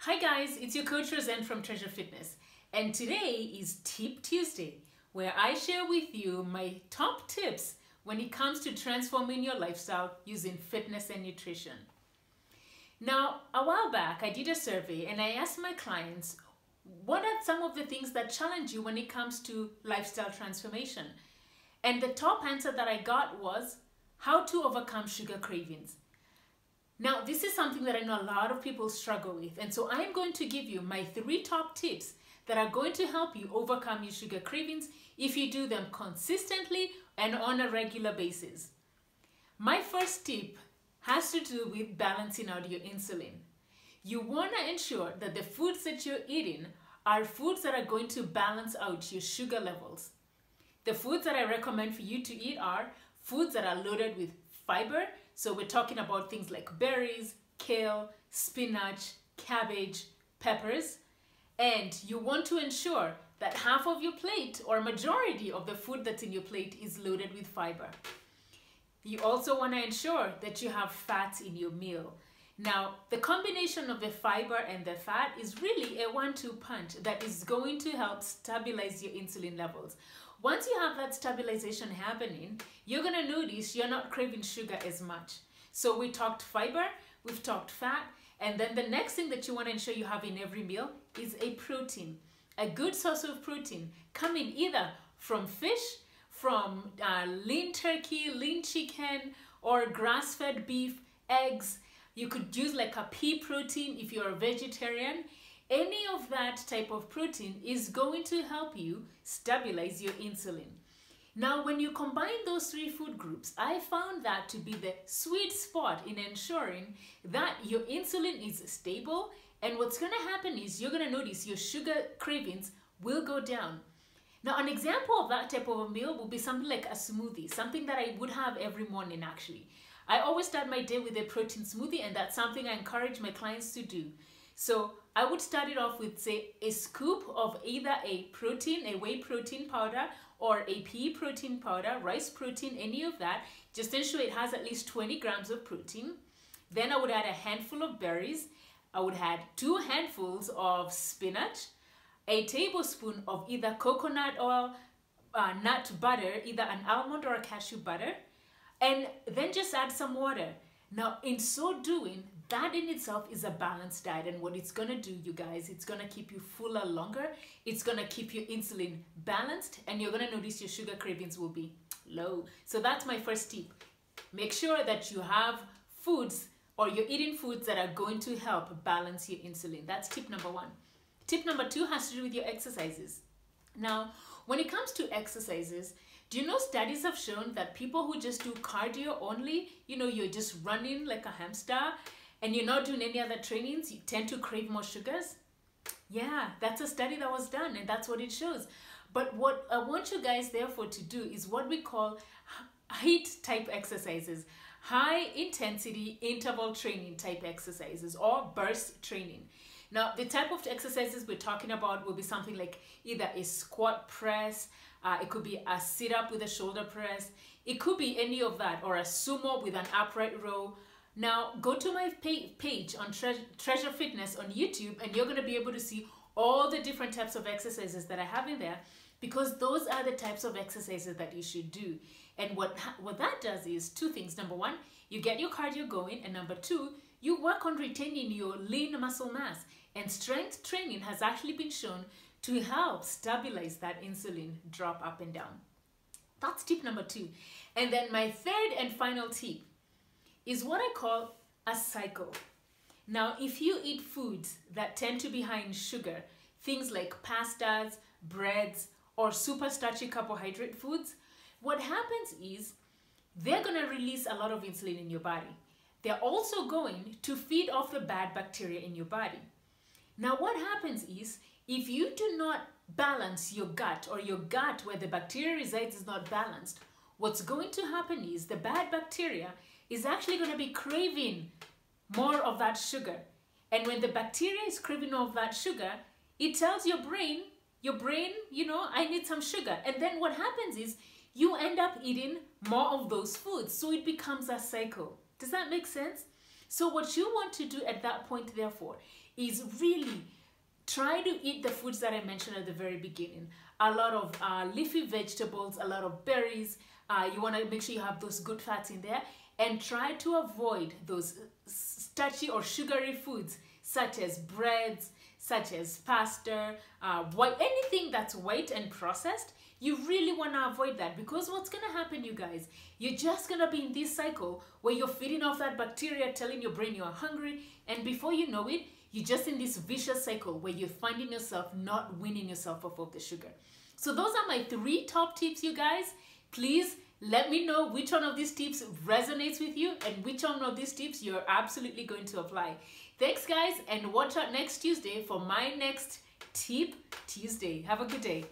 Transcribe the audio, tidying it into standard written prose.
Hi guys, it's your coach Roseanne from Treasure Fitness, and today is Tip Tuesday, where I share with you my top tips when it comes to transforming your lifestyle using fitness and nutrition. Now, a while back, I did a survey and I asked my clients, what are some of the things that challenge you when it comes to lifestyle transformation? And the top answer that I got was how to overcome sugar cravings. Now, this is something that I know a lot of people struggle with, and so I'm going to give you my 3 top tips that are going to help you overcome your sugar cravings if you do them consistently and on a regular basis. My first tip has to do with balancing out your insulin. You want to ensure that the foods that you're eating are foods that are going to balance out your sugar levels. The foods that I recommend for you to eat are foods that are loaded with fiber. So we're talking about things like berries, kale, spinach, cabbage, peppers. And you want to ensure that half of your plate or majority of the food that's in your plate is loaded with fiber. You also want to ensure that you have fats in your meal. Now, the combination of the fiber and the fat is really a 1-2 punch that is going to help stabilize your insulin levels. Once you have that stabilization happening, you're going to notice you're not craving sugar as much. So we talked fiber, we've talked fat, and then the next thing that you want to ensure you have in every meal is a protein. A good source of protein coming either from fish, from lean turkey, lean chicken, or grass-fed beef, eggs. You could use like a pea protein if you're a vegetarian. Any of that type of protein is going to help you stabilize your insulin. Now, when you combine those 3 food groups, I found that to be the sweet spot in ensuring that your insulin is stable, and what's going to happen is you're going to notice your sugar cravings will go down. Now, an example of that type of a meal would be something like a smoothie, something that I would have every morning actually. I always start my day with a protein smoothie, and that's something I encourage my clients to do. So I would start it off with, say, a scoop of either a protein, a whey protein powder, or a pea protein powder, rice protein, any of that. Just ensure it has at least 20 grams of protein. Then I would add a handful of berries. I would add 2 handfuls of spinach, a tablespoon of either coconut oil, nut butter, either an almond or a cashew butter, and then just add some water. Now, in so doing, that in itself is a balanced diet, and what it's going to do, you guys, it's going to keep you fuller longer, it's going to keep your insulin balanced, and you're going to notice your sugar cravings will be low. So that's my first tip. Make sure that you have foods, or you're eating foods that are going to help balance your insulin. That's tip number 1. Tip number 2 has to do with your exercises. Now, when it comes to exercises, do you know studies have shown that people who just do cardio only, you're just running like a hamster and you're not doing any other trainings, you tend to crave more sugars? Yeah, that's a study that was done, and that's what it shows. But what I want you guys therefore to do is what we call HiiT type exercises, high intensity interval training type exercises, or burst training. Now, the type of exercises we're talking about will be something like either a squat press, it could be a sit-up with a shoulder press, it could be any of that, or a sumo with an upright row. Now, go to my page on Treasure Fitness on YouTube, and you're going to be able to see all the different types of exercises that I have in there, because those are the types of exercises that you should do. And what that does is 2 things. Number 1, you get your cardio going, and number 2, you work on retaining your lean muscle mass. And strength training has actually been shown to help stabilize that insulin drop up and down. That's tip number 2. And then my 3rd and final tip is what I call a cycle. Now, if you eat foods that tend to be high in sugar, things like pastas, breads, or super starchy carbohydrate foods, what happens is they're going to release a lot of insulin in your body. They're also going to feed off the bad bacteria in your body. Now, what happens is if you do not balance your gut, or your gut where the bacteria resides is not balanced, what's going to happen is the bad bacteria is actually going to be craving more of that sugar. And when the bacteria is craving more of that sugar, it tells your brain, I need some sugar. And then what happens is you end up eating more of those foods. So it becomes a cycle. Does that make sense? So what you want to do at that point, therefore, is really try to eat the foods that I mentioned at the very beginning. A lot of leafy vegetables, a lot of berries. You want to make sure you have those good fats in there, and try to avoid those starchy or sugary foods such as breads, such as pasta, anything that's white and processed. You really want to avoid that, because what's going to happen, you guys, you're just going to be in this cycle where you're feeding off that bacteria, telling your brain you're hungry, and before you know it, you're just in this vicious cycle where you're finding yourself not weaning yourself off of the sugar. So those are my 3 top tips, you guys. Please let me know which one of these tips resonates with you and which one of these tips you're absolutely going to apply. Thanks, guys, and watch out next Tuesday for my next Tip Tuesday. Have a good day.